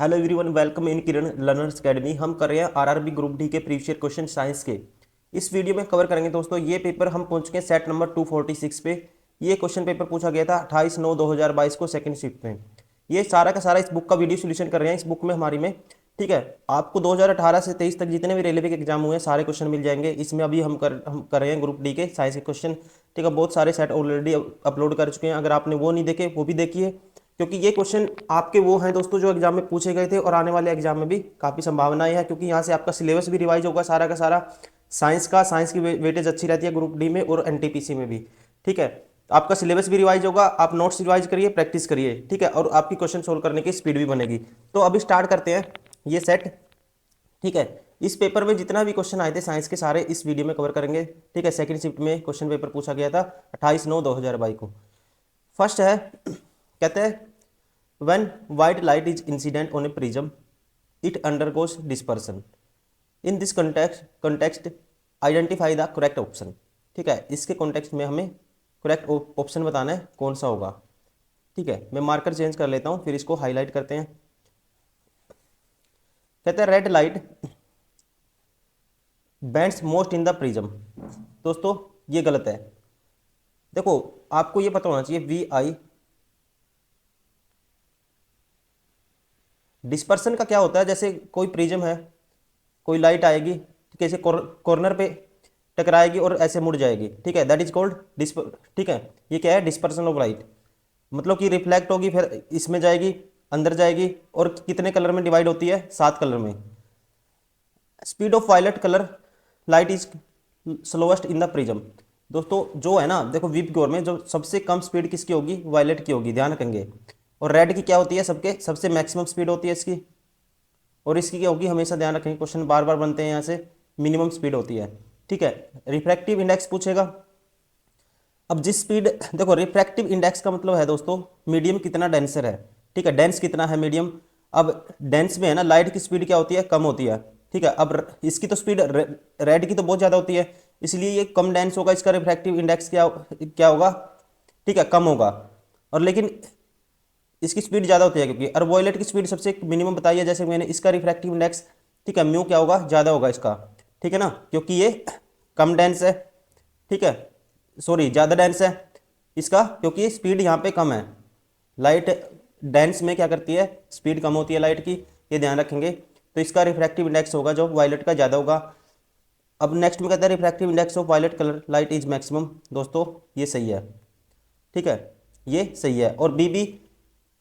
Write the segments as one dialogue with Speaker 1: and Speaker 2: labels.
Speaker 1: Hello everyone, welcome in Kiran learners academy. हम कर रहे हैं आरआरबी ग्रुप डी के प्रीवियस ईयर क्वेश्चन साइंस के। इस वीडियो में कवर करेंगे दोस्तों ये पेपर। हम पहुंच गए सेट नंबर 246 पे। ये क्वेश्चन पेपर पूछा गया था 28/9/2022 को सेकंड शिफ्ट में। ये सारा का सारा इस बुक का वीडियो सोल्यूशन कर रहे हैं इस बुक में हमारी में। ठीक है, आपको 2018 से 23 तक जितने भी रेलवे के एग्जाम हुए हैं सारे क्वेश्चन मिल जाएंगे इसमें। अभी हम कर रहे हैं ग्रुप डी के साइंस के क्वेश्चन। ठीक है, बहुत सारे सेट ऑलरेडी अपलोड कर चुके हैं। अगर आपने वो नहीं देखे वो भी देखिए, क्योंकि ये क्वेश्चन आपके वो हैं दोस्तों जो एग्जाम में पूछे गए थे और आने वाले एग्जाम में भी काफ़ी संभावनाएं हैं, क्योंकि यहाँ से आपका सिलेबस भी रिवाइज होगा सारा का सारा। साइंस की वेटेज अच्छी रहती है ग्रुप डी में और एनटीपीसी में भी। ठीक है, आपका सिलेबस भी रिवाइज होगा, आप नोट्स रिवाइज करिए, प्रैक्टिस करिए। ठीक है, और आपकी क्वेश्चन सोल्व करने की स्पीड भी बनेगी। तो अभी स्टार्ट करते हैं ये सेट। ठीक है, इस पेपर में जितना भी क्वेश्चन आए थे साइंस के सारे इस वीडियो में कवर करेंगे। ठीक है, सेकंड शिफ्ट में क्वेश्चन पेपर पूछा गया था 28/9/2022 को। फर्स्ट है, कहते हैं when white light is incident on a prism it undergoes dispersion in this context identify the correct option। ठीक है, इसके कॉन्टेक्स्ट में हमें करेक्ट ऑप्शन बताना है कौन सा होगा। ठीक है, मैं मार्कर चेंज कर लेता हूं फिर इसको हाईलाइट करते हैं। कहते हैं red light bands most in the prism. दोस्तों ये गलत है। देखो, आपको ये पता होना चाहिए वी आई डिस्पर्सन का क्या होता है। जैसे कोई प्रिज्म है, कोई लाइट आएगी, ठीक है, ऐसे कॉर्नर पे टकराएगी और ऐसे मुड़ जाएगी। ठीक है, दैट इज कॉल्ड ठीक है, ये क्या है, डिस्पर्सन ऑफ लाइट। मतलब कि रिफ्लेक्ट होगी फिर इसमें जाएगी, अंदर जाएगी, और कितने कलर में डिवाइड होती है, 7 कलर में। Speed of violet colour light is slowest in the prism. दोस्तों जो है ना, देखो वीप गोर में जो सबसे कम स्पीड किसकी होगी, वायलेट की होगी, ध्यान रखेंगे। और रेड की क्या होती है, सबके सबसे मैक्सिमम स्पीड होती है इसकी। और इसकी क्या होगी, हमेशा ध्यान रखेंगे, क्वेश्चन बार बार बनते हैं यहाँ से, मिनिमम स्पीड होती है। ठीक है, रिफ्रैक्टिव इंडेक्स पूछेगा। अब जिस स्पीड, देखो रिफ्रैक्टिव इंडेक्स का मतलब है दोस्तों मीडियम कितना डेंसर है। ठीक है, डेंस कितना है मीडियम। अब डेंस में है ना, लाइट की स्पीड क्या होती है, कम होती है। ठीक है, अब इसकी तो स्पीड रेड की तो बहुत ज़्यादा होती है, इसलिए ये कम डेंस होगा, इसका रिफ्रैक्टिव इंडेक्स क्या क्या होगा, ठीक है, कम होगा। और लेकिन इसकी स्पीड ज़्यादा होती है, क्योंकि और वॉयलेट की स्पीड सबसे मिनिमम बताई है, जैसे मैंने इसका रिफ्रैक्टिव इंडेक्स, ठीक है, म्यू क्या होगा, ज़्यादा होगा इसका। ठीक है ना, क्योंकि ये कम डेंस है। ठीक है, सॉरी ज़्यादा डेंस है इसका, क्योंकि स्पीड यहाँ पे कम है। लाइट डेंस में क्या करती है, स्पीड कम होती है लाइट की, ये ध्यान रखेंगे। तो इसका रिफ्रैक्टिव इंडेक्स होगा जो वायलेट का ज़्यादा होगा। अब नेक्स्ट में कहता है refractive index of violet colour light is maximum. दोस्तों ये सही है। ठीक है, ये सही है। और B B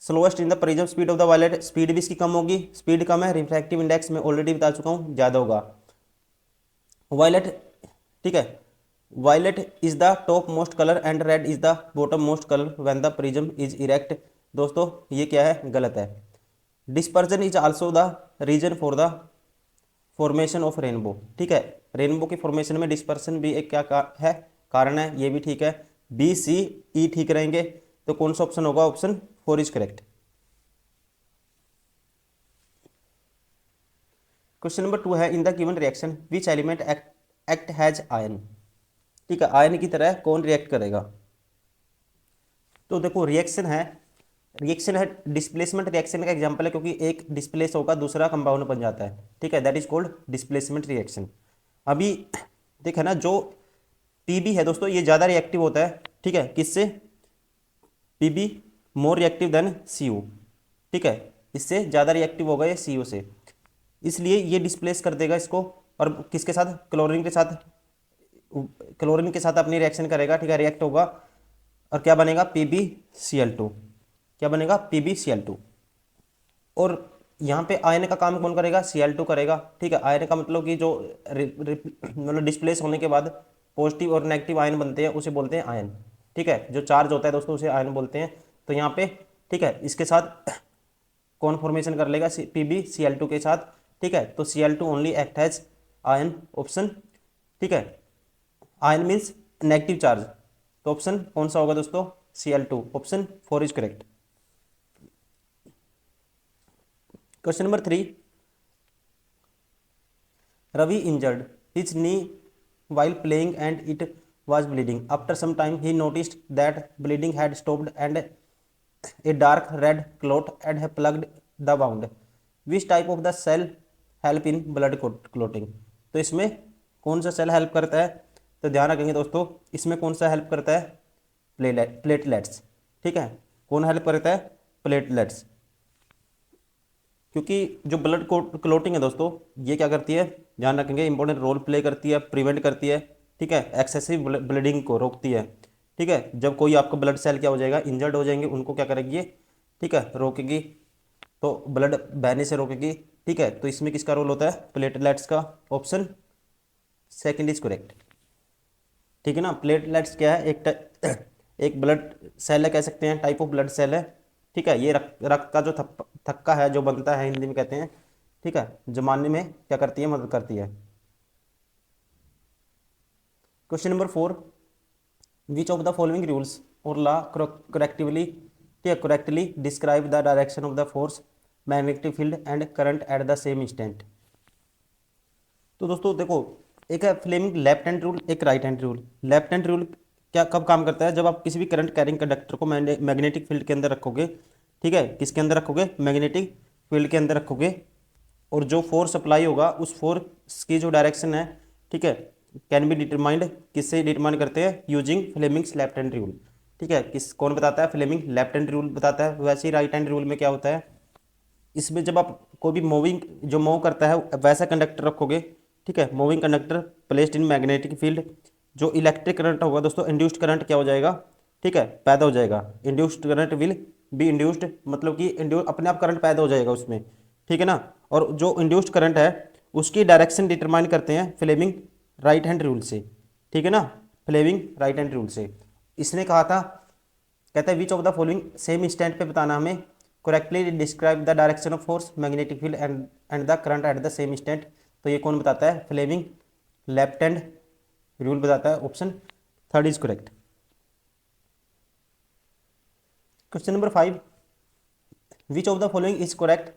Speaker 1: slowest in the prism speed of the violet, speed भी इसकी कम होगी, स्पीड कम है, रिफ्रैक्टिव इंडेक्स में ऑलरेडी बता चुका हूँ ज़्यादा होगा। वायलेट, ठीक है, violet is the top most colour and red is the bottom most colour when the prism is erect. दोस्तों ये क्या है, गलत है। Dispersion is also the reason for the formation of rainbow. ठीक है, रेनबो की फॉर्मेशन में डिस्पर्सन भी एक क्या है, कारण है, ये भी ठीक है। बी सी ई ठीक रहेंगे, तो कौन सा ऑप्शन होगा, option 4 is correct. Question number 2 है, in the given reaction which element act has ion. ठीक है, आयन की तरह कौन रिएक्ट करेगा। तो देखो रिएक्शन है डिस्प्लेसमेंट रिएक्शन का एग्जांपल है, क्योंकि एक डिस्प्लेस होगा दूसरा कंपाउंड बन जाता है। ठीक है, that is called displacement reaction. अभी देखा ना, जो पीबी है दोस्तों ये ज़्यादा रिएक्टिव होता है। ठीक है, किससे, PB more reactive than CU. ठीक है, इससे ज़्यादा रिएक्टिव होगा ये सीयू से, इसलिए ये डिस्प्लेस कर देगा इसको। और किसके साथ, क्लोरीन के साथ अपनी रिएक्शन करेगा। ठीक है, रिएक्ट होगा और क्या बनेगा, PbCl2। क्या बनेगा, PbCl2। और यहाँ पे आयन का काम कौन करेगा, Cl2 करेगा। ठीक है, आयन का मतलब कि जो मतलब डिस्प्लेस होने के बाद पॉजिटिव और नेगेटिव आयन बनते हैं उसे बोलते हैं आयन। ठीक है, जो चार्ज होता है दोस्तों उसे आयन बोलते हैं। तो यहाँ पे ठीक है, इसके साथ कौन फॉर्मेशन कर लेगा, PbCl2 के साथ। ठीक है, तो Cl2 only act has ion, option. ठीक है, आयन मीन्स नेगेटिव चार्ज, तो ऑप्शन कौन सा होगा दोस्तों, Cl2, option 4 is correct. Question number 3, Ravi injured his knee while playing and it was bleeding. After some time he noticed that bleeding had stopped and a dark red clot had plugged the wound. Which type of the cell help in blood clotting, तो इसमें कौन सा cell help करता है, तो ध्यान रखेंगे दोस्तों, इसमें कौन सा हेल्प करता है, प्लेटलेट्स। ठीक है, कौन हेल्प करता है, प्लेटलेट्स। क्योंकि जो ब्लड क्लोटिंग है दोस्तों, ये क्या करती है, ध्यान रखेंगे, इंपॉर्टेंट रोल प्ले करती है, प्रिवेंट करती है। ठीक है, एक्सेसिव ब्लीडिंग को रोकती है। ठीक है, जब कोई आपका ब्लड सेल क्या हो जाएगा, इंजर्ड हो जाएंगे, उनको क्या करेगी ये, ठीक है, रोकेगी, तो ब्लड बहने से रोकेगी। ठीक है, तो इसमें किसका रोल होता है, प्लेटलेट्स का। Option second is correct. ठीक है ना, प्लेटलेट्स क्या है, एक ब्लड सेल है, कह सकते हैं, टाइप ऑफ ब्लड सेल है। ठीक है, ये रक्त का जो थक्का है जो बनता है, हिंदी में कहते हैं। ठीक है, जमाने में क्या करती है, मदद करती है। Question number 4, which of the following rules और लॉ करेक्टिवली, ठीक है, correctly describe the direction of the force, magnetic field and current at the same instant. तो दोस्तों देखो, एक है फ्लेमिंग लेफ्ट हैंड रूल, एक right hand rule. Left hand rule क्या कब काम करता है, जब आप किसी भी करंट कैरिंग कंडक्टर को मैग्नेटिक फील्ड के अंदर रखोगे। ठीक है, किसके अंदर रखोगे, मैग्नेटिक फील्ड के अंदर रखोगे, और जो फोर्स अप्लाई होगा उस फोर्स की जो डायरेक्शन है, ठीक है, कैन बी डिटरमाइंड, किससे डिटरमाइन करते हैं, using Fleming's left hand rule. ठीक है, किस कौन बताता है, फ्लेमिंग लेफ्ट हैंड रूल बताता है। वैसे ही राइट हैंड रूल में क्या होता है, इसमें जब आप कोई भी मूविंग जो मूव करता है वैसा कंडक्टर रखोगे। ठीक है, moving conductor placed in magnetic field, जो इलेक्ट्रिक करंट होगा दोस्तों, इंड्यूस्ड करंट क्या हो जाएगा, ठीक है, पैदा हो जाएगा। Induced current will be induced, मतलब कि अपने आप करंट पैदा हो जाएगा उसमें। ठीक है ना, और जो इंड्यूस्ड करंट है उसकी डायरेक्शन डिटरमाइन करते हैं फ्लेमिंग राइट हैंड रूल से। ठीक है ना, फ्लेमिंग राइट हैंड रूल से। इसने कहा था, कहता है विच of the following, same instant पे बताना हमें, correctly describe the direction of force, magnetic field and the current at the same instant. तो ये कौन बताता है, फ्लेमिंग लेफ्ट हैंड रूल बताता है। Option third is correct. Question number 5, which of the following is correct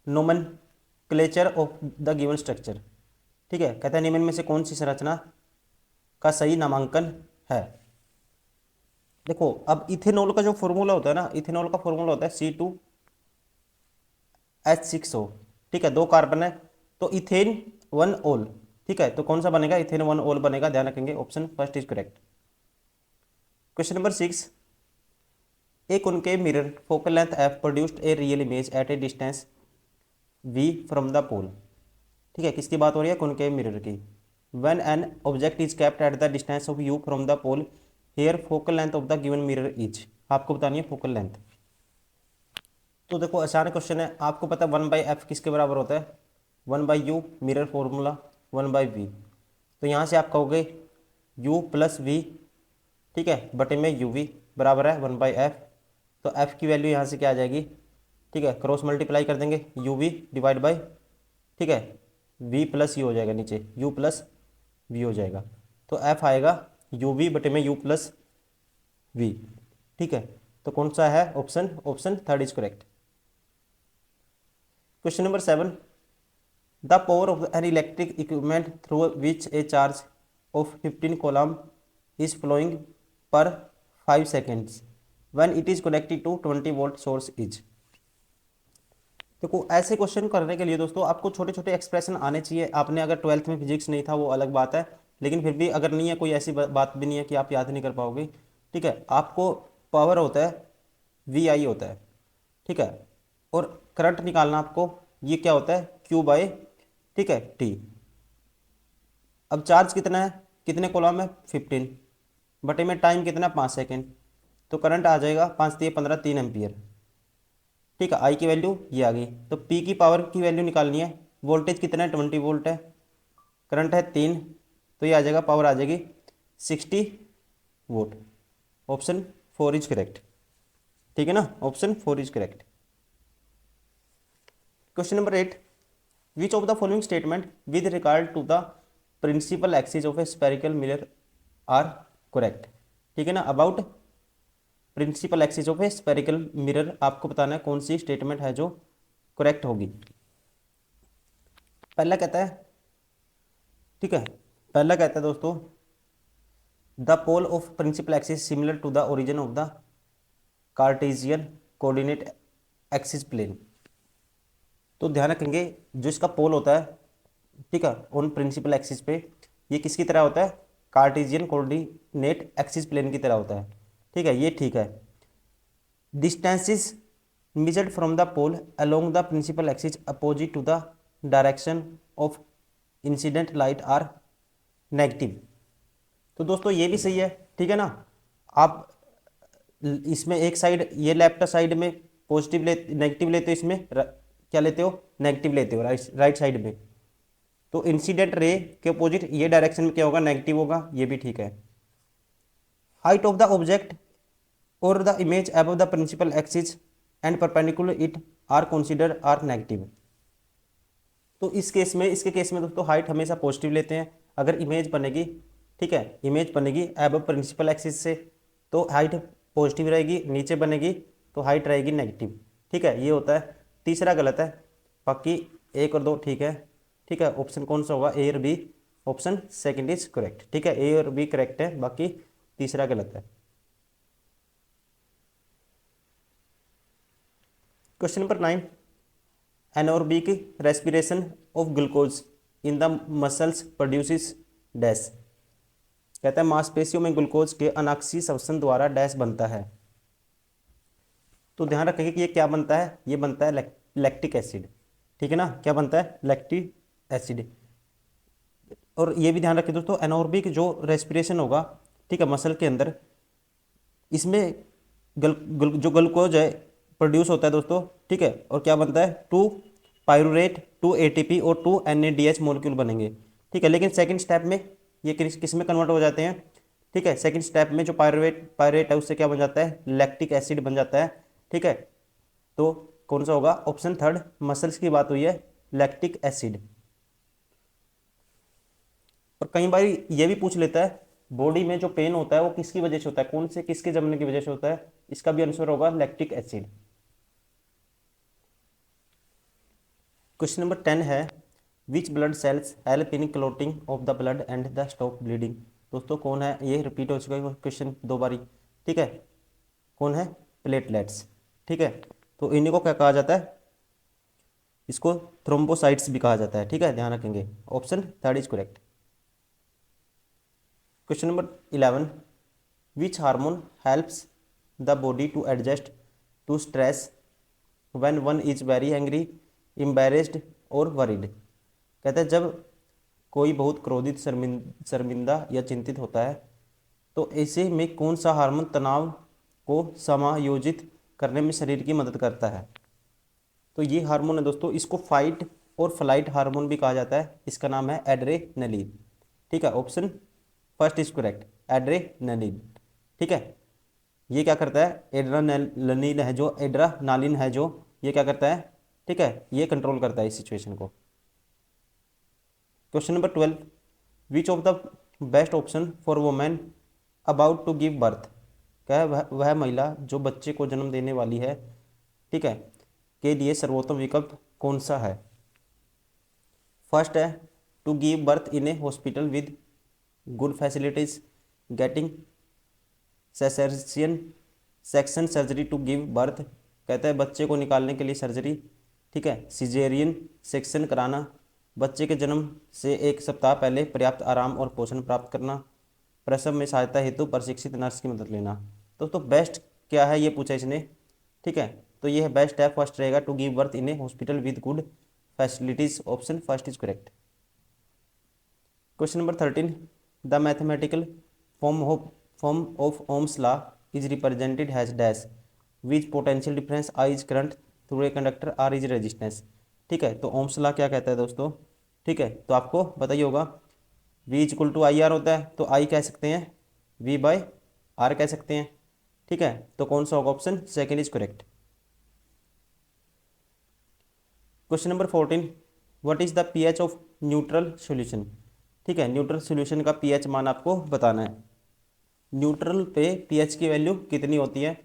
Speaker 1: nomenclature of the given structure. ठीक है, कहता है निम्न में से कौन सी संरचना का सही नामांकन है। देखो, अब इथेनॉल का जो फॉर्मूला होता है ना, इथेनॉल का फॉर्मूला होता है C2H6O। ठीक है, 2 कार्बन है, तो इथेन 1 ओल। ठीक है, तो कौन सा बनेगा, इथेन 1 ओल बनेगा, ध्यान रखेंगे, option first is correct. Question number 6, a concave mirror focal length f produced a real image at a distance v from the pole. ठीक है, किसकी बात हो रही है, कॉनकेव मिरर की। When an object is kept at the distance of u from the pole, here focal length of the given mirror is, आपको बतानी है फोकल लेंथ। तो देखो आसान क्वेश्चन है, आपको पता है 1/f किसके बराबर होता है, 1/u, मिरर फॉर्मूला 1/v। तो यहाँ से आप कहोगे u प्लस v, ठीक है, बटे में uv बराबर है 1/f। तो f की वैल्यू यहाँ से क्या आ जाएगी, ठीक है, क्रॉस मल्टीप्लाई कर देंगे, uv डिवाइड बाई, ठीक है, v प्लस u हो जाएगा, नीचे u प्लस v हो जाएगा। तो f आएगा uv बटे में u प्लस v। ठीक है, तो कौन सा है option third is correct. Question number 7, the power of an electric equipment through which a charge of 15 coulomb is flowing per 5 seconds when it is connected to 20 volt source is. देखो, ऐसे question करने के लिए दोस्तों आपको छोटे छोटे expression आने चाहिए। आपने अगर 12th में फिजिक्स नहीं था वो अलग बात है, लेकिन फिर भी अगर नहीं है कोई ऐसी बात भी नहीं है कि आप याद नहीं कर पाओगे। ठीक है, आपको पावर होता है VI होता है, ठीक है, और करंट निकालना आपको, ये क्या होता है Q/, ठीक है, T। अब चार्ज कितना है, कितने कूलम्ब है 15, बटे में टाइम कितना है 5 सेकेंड, तो करंट आ जाएगा 5 × 15 3 एम्पियर। ठीक है, आई की वैल्यू ये आ गई। तो पी की पावर की वैल्यू निकालनी है, वोल्टेज कितना है 20 वोल्ट है, करंट है 3, तो ये आ जाएगा, पावर आ जाएगी 60 वोट। Option 4 is correct. ठीक है ना, option 4 is correct. Question number 8, which of the following statement with regard to the principal axis of a spherical mirror are correct. ठीक है ना, about principal axis of a spherical mirror, आपको बताना है कौन सी स्टेटमेंट है जो करेक्ट होगी। पहला कहता है, ठीक है, पहला कहता है दोस्तों, the pole of principal axis similar to the origin of the Cartesian coordinate axis plane. तो ध्यान रखेंगे जो इसका पोल होता है, ठीक है, ऑन प्रिंसिपल एक्सिस पे, ये किसकी तरह होता है, कार्टेशियन कोऑर्डिनेट एक्सिस प्लेन की तरह होता है, ठीक है, ये ठीक है। Distances measured from the pole along the principal axis opposite to the direction of incident light are negative. तो दोस्तों ये भी सही है, ठीक है ना। आप इसमें एक साइड, ये लेफ्ट साइड में पॉजिटिव ले, नेगेटिव लेते हो, इसमें क्या लेते हो, नेगेटिव लेते हो, राइट साइड में। तो इंसिडेंट रे के अपोजिट ये डायरेक्शन में क्या होगा, नेगेटिव होगा, ये भी ठीक है। हाइट ऑफ द ऑब्जेक्ट और the image above the principal axis and perpendicular it are consider are negative. तो इस केस में, इसके केस में दोस्तों हाइट हमेशा पॉजिटिव लेते हैं। अगर इमेज बनेगी, ठीक है, इमेज बनेगी अबव प्रिंसिपल एक्सिस से तो हाइट पॉजिटिव रहेगी, नीचे बनेगी तो हाइट रहेगी नेगेटिव, ठीक है, ये होता है। तीसरा गलत है, बाकी एक और दो ठीक है, ठीक है। ऑप्शन कौन सा होगा, ए और B, option second is correct, ठीक है, ए और बी करेक्ट है, बाकी तीसरा गलत है। Question number 9, anaerobic respiration of glucose in the muscles produces dash. कहता है मांसपेशियों में ग्लूकोज के अनाक्षी श्वसन द्वारा डैश बनता है। तो ध्यान रखेंगे कि ये क्या बनता है, ये बनता है लैक्टिक एसिड, ठीक है ना, क्या बनता है, लैक्टिक एसिड। और ये भी ध्यान रखें दोस्तों, एनोरबिक जो रेस्पिरेशन होगा, ठीक है, मसल के अंदर, इसमें जो ग्लूकोज है प्रोड्यूस होता है दोस्तों, ठीक है, और क्या बनता है, 2 पायरूरेट, 2 एटीपी और 2 NADH मॉलिक्यूल बनेंगे, ठीक है। लेकिन सेकंड स्टेप में ये किस में कन्वर्ट हो जाते हैं, ठीक है, सेकंड स्टेप में जो पायरेट है उससे क्या बन जाता है, लैक्टिक एसिड बन जाता है, ठीक है। तो कौन सा होगा, ऑप्शन थर्ड, मसल्स की बात हुई है, लैक्टिक एसिड। और कई बार ये भी पूछ लेता है, बॉडी में जो पेन होता है वो किसकी वजह से होता है, कौन से किसके जमने की वजह से होता है, इसका भी आंसर होगा लैक्टिक एसिड। क्वेश्चन नंबर 10 है, which blood cells help in clotting of the blood and the stop bleeding. दोस्तों कौन है, ये रिपीट हो चुका है क्वेश्चन 2 बारी, ठीक है, कौन है, प्लेटलेट्स, ठीक है। तो इन्हीं को क्या कहा जाता है, इसको थ्रोम्बोसाइट्स भी कहा जाता है, ठीक है, ध्यान रखेंगे, option third is correct. Question number 11, which hormone helps the body to adjust to stress when one is very angry, embarrassed और वरीड। कहता है जब कोई बहुत क्रोधित, शर्मिंदा या चिंतित होता है तो ऐसे में कौन सा हार्मोन तनाव को समायोजित करने में शरीर की मदद करता है। तो ये हार्मोन है दोस्तों, इसको फाइट और फ्लाइट हार्मोन भी कहा जाता है, इसका नाम है एड्रेनलिन, ठीक है, option first is correct, adrenaline, ठीक है। ये क्या करता है, एड्रेनलिन है जो, एड्रेनालिन है जो, ये क्या करता है, ठीक है, ये कंट्रोल करता है इस सिचुएशन को। Question number 12, which of the best option for women about to give birth. क्या है, वह महिला जो बच्चे को जन्म देने वाली है, ठीक है, के लिए सर्वोत्तम विकल्प कौन सा है। फर्स्ट है to give birth in a hospital with good facilities, getting caesarean section surgery to give birth. कहता है बच्चे को निकालने के लिए सर्जरी, ठीक है, सिजेरियन सेक्शन कराना, बच्चे के जन्म से 1 सप्ताह पहले पर्याप्त आराम और पोषण प्राप्त करना, प्रसव में सहायता हेतु प्रशिक्षित नर्स की मदद लेना। तो बेस्ट क्या है ये पूछा इसने, ठीक है, तो ये है बेस्ट है, फर्स्ट रहेगा to give birth in a hospital with good facilities, option first is correct. Question number 13, the mathematical form of Ohm's law is represented has dash, which potential difference I is current through a conductor, R is resistance, ठीक है। तो Ohm's law क्या कहता है दोस्तों, ठीक है, तो आपको बताइए होगा, V equal to I R होता है, तो आई कह सकते हैं, V बाय आर कह सकते हैं, ठीक है। तो कौन सा होगा, option second is correct. Question number 14, what is the pH of neutral solution, ठीक है, न्यूट्रल सॉल्यूशन का pH मान आपको बताना है। न्यूट्रल पे pH की वैल्यू कितनी होती है,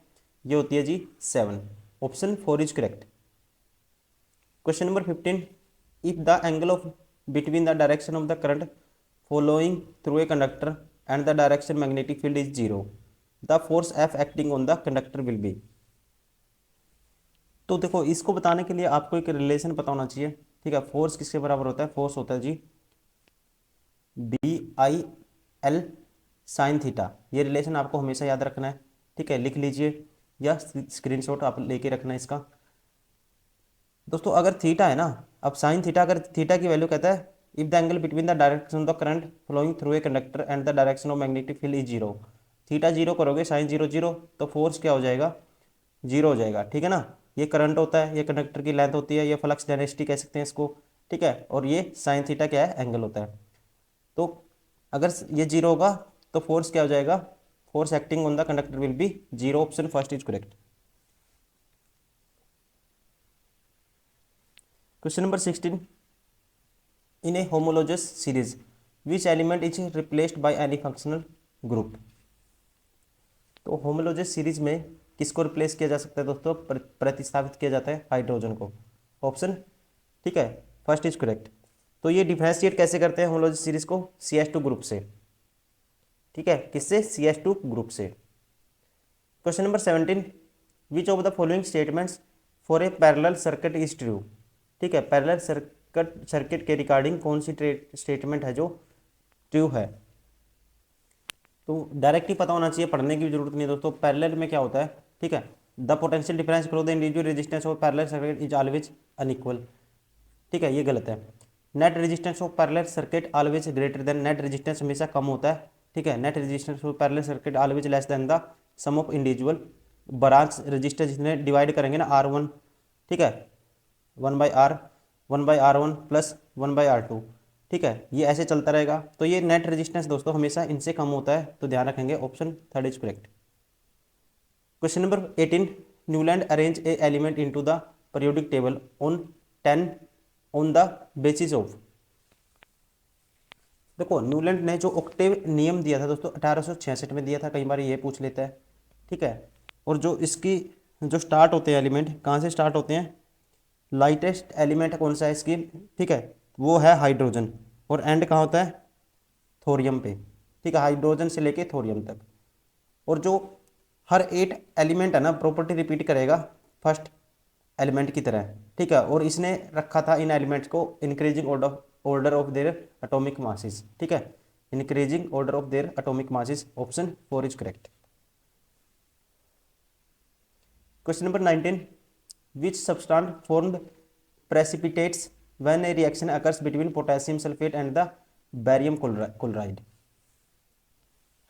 Speaker 1: ये होती है जी 7, option 4 is correct. Question number 15, if the angle of between the direction of the current following through a conductor and the direction magnetic field is 0, the force F acting on the conductor will be। तो देखो इसको बताने के लिए आपको एक relation पता होना चाहिए, ठीक है। फोर्स किसके बराबर होता है? फोर्स होता है जी BIL साइन थीटा। ये रिलेशन आपको हमेशा याद रखना है, ठीक है। लिख लीजिए या स्क्रीनशॉट आप लेके रखना है इसका। दोस्तों अगर थीटा है ना, अब साइन थीटा, अगर थीटा की वैल्यू कहता है if the angle between the direction of the current flowing through a conductor and the direction of magnetic field is zero, theta zero करोगे, साइन जीरो जीरो, तो force क्या हो जाएगा? Zero हो जाएगा, ठीक है ना। ये करंट होता है, ये कंडक्टर की लेंथ होती है, ये फ्लक्स डेंसिटी कह सकते हैं इसको, ठीक है। और ये साइन थीटा क्या है? एंगल होता है। तो अगर ये जीरो होगा तो फोर्स क्या हो जाएगा? Force acting on the conductor will be zero. Option first is correct. Question number 16, in a homologous series which element is replaced by any functional group. तो होमोलोजस सीरीज में किसको रिप्लेस किया जा सकता है दोस्तों? प्रतिस्थापित किया जाता है हाइड्रोजन को। ऑप्शन, ठीक है, फर्स्ट इज करेक्ट। तो ये डिफरेंशिएट कैसे करते हैं होमोलोजस सीरीज को? CH2 ग्रुप से, ठीक है। किससे? CH2 ग्रुप से। Question number 17, which of the following statements for a parallel circuit is true. ठीक है, पैरेलल सर्किट के रिगार्डिंग कौन सी स्टेटमेंट है जो ट्रू है? तो डायरेक्ट ही पता होना चाहिए, पढ़ने की जरूरत नहीं है दोस्तों। पैरेलल में क्या होता है, ठीक है, the potential difference from the individual resistance of parallel circuit is always unequal, ठीक है, ये गलत है। Net resistance of parallel circuit always greater than, net resistance हमेशा कम होता है, ठीक है। Net resistance of parallel circuit always less than the sum of individual branch register, जितने डिवाइड करेंगे ना R1, ठीक है, 1/R, 1/R1 प्लस 1/R2, ठीक है, ये ऐसे चलता रहेगा। तो ये नेट रेजिस्टेंस दोस्तों हमेशा इनसे कम होता है, तो ध्यान रखेंगे। Option third is correct. Question number 18, Newland arrange a element into the periodic table on 10 on the basis of. देखो न्यूलैंड ने जो ऑक्टेव नियम दिया था दोस्तों 1866 में दिया था, कई बार ये पूछ लेता है, ठीक है। और जो इसकी जो स्टार्ट होते हैं एलिमेंट, कहाँ से स्टार्ट होते हैं? लाइटेस्ट एलिमेंट कौन सा है इसकी, ठीक है, वो है हाइड्रोजन। और एंड कहाँ होता है? थोरियम पे, ठीक है, हाइड्रोजन से लेके थोरियम तक। और जो हर 8 एलिमेंट है ना, प्रॉपर्टी रिपीट करेगा फर्स्ट एलिमेंट की तरह, ठीक है। और इसने रखा था इन एलिमेंट्स को increasing order of their atomic masses, ठीक है, increasing order of their atomic masses. Option 4 is correct. Question number 19, which substance formed precipitates when a reaction occurs between potassium sulfate and the barium chloride।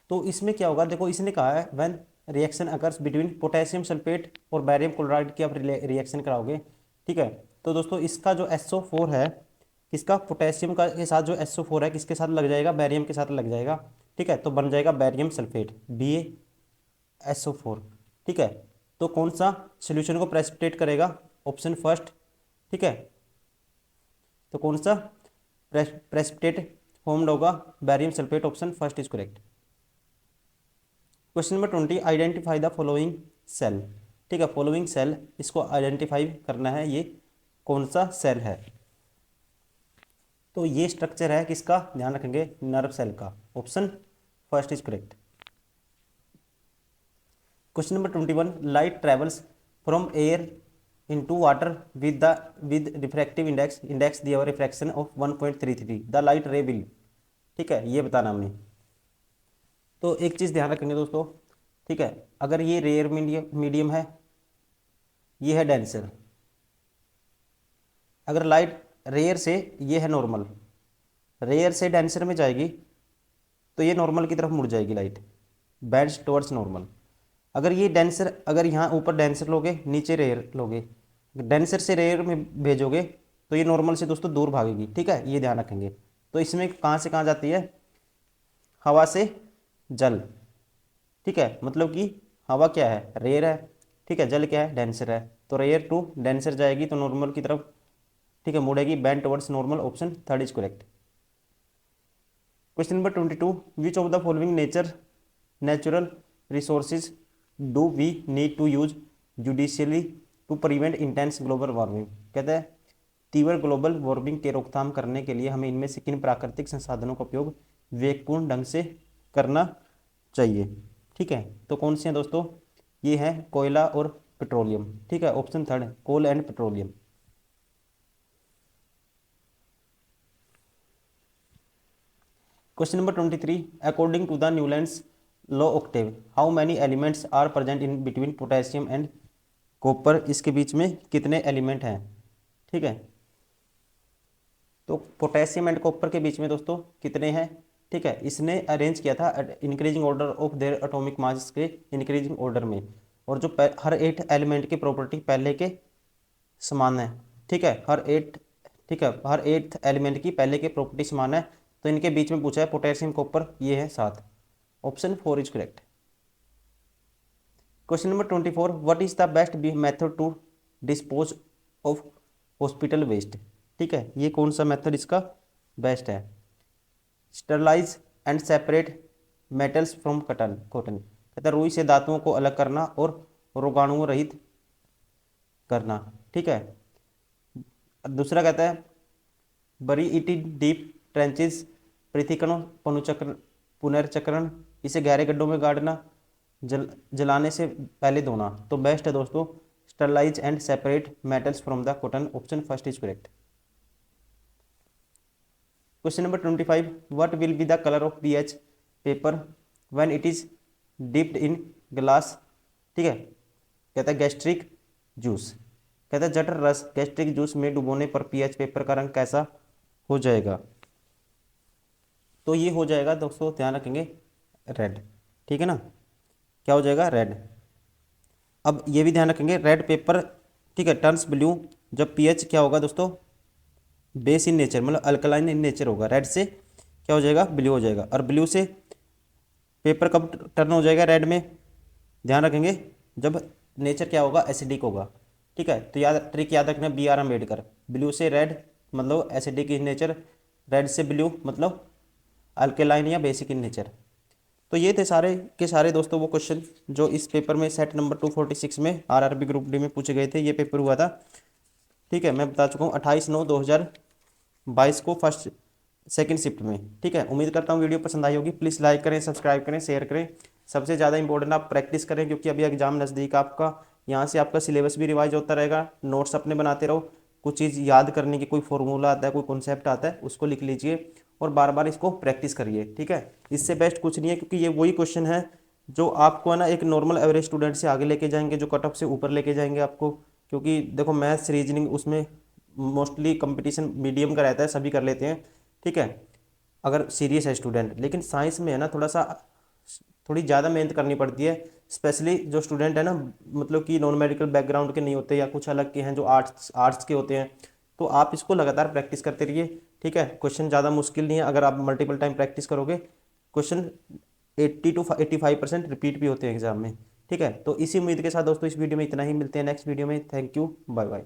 Speaker 1: तो इसमें क्या होगा? देखो इसने कहा है when reaction occurs between potassium sulfate और barium chloride की आप रिएक्शन कराओगे, ठीक है। तो दोस्तों इसका जो SO4 है, किसका? पोटेशियम का के साथ जो SO4 है किसके साथ लग जाएगा? बैरियम के साथ लग जाएगा, ठीक है। तो बन जाएगा बैरियम सल्फेट, BaSO4, ठीक है। तो कौन सा सोल्यूशन को प्रेसिपिटेट करेगा? ऑप्शन फर्स्ट, ठीक है। तो कौन सा प्रेसिपिटेट फॉर्म्ड होगा? Barium sulphate. Option first is correct. Question number 20, identify the following cell, ठीक है। फॉलोइंग सेल, इसको आइडेंटिफाई करना है, ये कौन सा सेल है? तो ये स्ट्रक्चर है किसका? ध्यान रखेंगे, नर्व सेल का। Option first is correct. Question number 21, light travels from air into water with refractive index the refraction of 1.33, the light रे विल, ठीक है, ये बताना हमने। तो एक चीज़ ध्यान रखेंगे दोस्तों, ठीक है, अगर ये रेयर मीडियम है, ये है डेंसर। अगर लाइट रेयर से, ये है नॉर्मल, रेयर से डेंसर में जाएगी तो ये नॉर्मल की तरफ मुड़ जाएगी लाइट, बेंड्स टुवर्ड्स नॉर्मल। अगर ये डेंसर, अगर यहाँ ऊपर डेंसर लोगे, नीचे रेयर लोगे, डेंसर से रेयर में भेजोगे तो ये नॉर्मल से दोस्तों दूर भागेगी, ठीक है, ये ध्यान रखेंगे। तो इसमें कहाँ से कहाँ जाती है? हवा से जल, ठीक है, मतलब कि हवा क्या है? रेयर है, ठीक है, जल क्या है? डेंसर है। तो रेयर टू डेंसर जाएगी तो नॉर्मल की तरफ, ठीक है, मुड़ेगी, bend towards normal. Option third is correct. Question number 22, which of the following natural resources do we need to use judiciously to prevent intense global warming. कहते हैं तीव्र ग्लोबल वार्मिंग के रोकथाम करने के लिए हमें इनमें से किन प्राकृतिक संसाधनों का उपयोग विवेकपूर्ण ढंग से करना चाहिए, ठीक है। तो कौन से हैं दोस्तों? ये हैं कोयला और पेट्रोलियम। ठीक है, option third coal and petroleum. Question number 23, according to the Newlands law octave how many elements are present in between potassium and copper. इसके बीच में कितने एलिमेंट हैं। ठीक है, तो पोटेशियम एंड कॉपर के बीच में दोस्तों कितने हैं। ठीक है, इसने अरेंज किया था increasing order of their atomic mass के इंक्रीजिंग ऑर्डर में, और जो हर 8 एलिमेंट की प्रॉपर्टी पहले के समान है। ठीक है, हर 8 एलिमेंट की पहले की प्रॉपर्टी समान है। तो इनके बीच में पूछा है पोटेशियम कॉपर, ये है 7। Option 4 is correct. Question number 24, what is the best method to dispose of hospital waste. ठीक है, ये कौन सा मेथड इसका बेस्ट है। Sterilise and separate metals from cotton कहता है रुई से धातुओं को अलग करना और रोगाणुओं रहित करना। ठीक है, दूसरा कहता है बरी इट इन डीप ट्रेंचेस पृथ्वीकरण पुनर्चक्रण, इसे गहरे गड्ढों में गाड़ना, जलाने से पहले धोना। तो बेस्ट है दोस्तों sterilise and separate metals from the cotton. Option first is correct. Question number 25, what will be the colour of pH paper when it is dipped in glass. ठीक है, कहता है गैस्ट्रिक जूस, कहता है जठर रस गैस्ट्रिक जूस में डुबोने पर pH paper का रंग कैसा हो जाएगा। तो ये हो जाएगा दोस्तों, ध्यान रखेंगे, रेड। ठीक है ना, क्या हो जाएगा, रेड। अब ये भी ध्यान रखेंगे रेड पेपर, ठीक है, टर्न्स ब्लू जब पीएच क्या होगा दोस्तों, बेस इन नेचर मतलब अल्कलाइन इन नेचर होगा। रेड से क्या हो जाएगा, ब्लू हो जाएगा। और ब्लू से पेपर कब टर्न हो जाएगा रेड में, ध्यान रखेंगे जब नेचर क्या होगा, एसिडिक होगा। ठीक है, तो ट्रिक याद रखना, BR अम्बेडकर। ब्लू से रेड मतलब एसिडिक इन नेचर, रेड से ब्लू मतलब अल्केलाइन या बेसिक इन नेचर। तो ये थे सारे के सारे दोस्तों वो क्वेश्चन जो इस पेपर में सेट नंबर 246 में RRB ग्रुप डी में पूछे गए थे। ये पेपर हुआ था, ठीक है, मैं बता चुका हूँ 28/9/2022 को फर्स्ट सेकंड शिफ्ट में। ठीक है, उम्मीद करता हूँ वीडियो पसंद आई होगी। प्लीज़ लाइक करें, सब्सक्राइब करें, शेयर करें। सबसे ज़्यादा इंपॉर्टेंट आप प्रैक्टिस करें, क्योंकि अभी एग्जाम नज़दीक आपका, यहाँ से आपका सिलेबस भी रिवाइज होता रहेगा। नोट्स अपने बनाते रहो, कुछ चीज़ याद करने की, कोई फॉर्मूला आता है, कोई कॉन्सेप्ट आता है, उसको लिख लीजिए और बार बार इसको प्रैक्टिस करिए। ठीक है, इससे बेस्ट कुछ नहीं है, क्योंकि ये वही क्वेश्चन है जो आपको है ना एक नॉर्मल एवरेज स्टूडेंट से आगे लेके जाएंगे, जो कट ऑफ से ऊपर लेके जाएंगे आपको। क्योंकि देखो मैथ्स रीजनिंग उसमें मोस्टली कंपटीशन मीडियम का रहता है, सभी कर लेते हैं। ठीक है, अगर सीरियस है स्टूडेंट, लेकिन साइंस में है ना थोड़ी ज़्यादा मेहनत करनी पड़ती है। स्पेशली जो स्टूडेंट है ना, मतलब कि नॉन मेडिकल बैकग्राउंड के नहीं होते या कुछ अलग के हैं जो आर्ट्स के होते हैं, तो आप इसको लगातार प्रैक्टिस करते रहिए। ठीक है, क्वेश्चन ज़्यादा मुश्किल नहीं है, अगर आप मल्टीपल टाइम प्रैक्टिस करोगे क्वेश्चन 80 to 85% रिपीट भी होते हैं एग्जाम में। ठीक है, तो इसी उम्मीद के साथ दोस्तों इस वीडियो में इतना ही, मिलते हैं नेक्स्ट वीडियो में। Thank you, bye bye.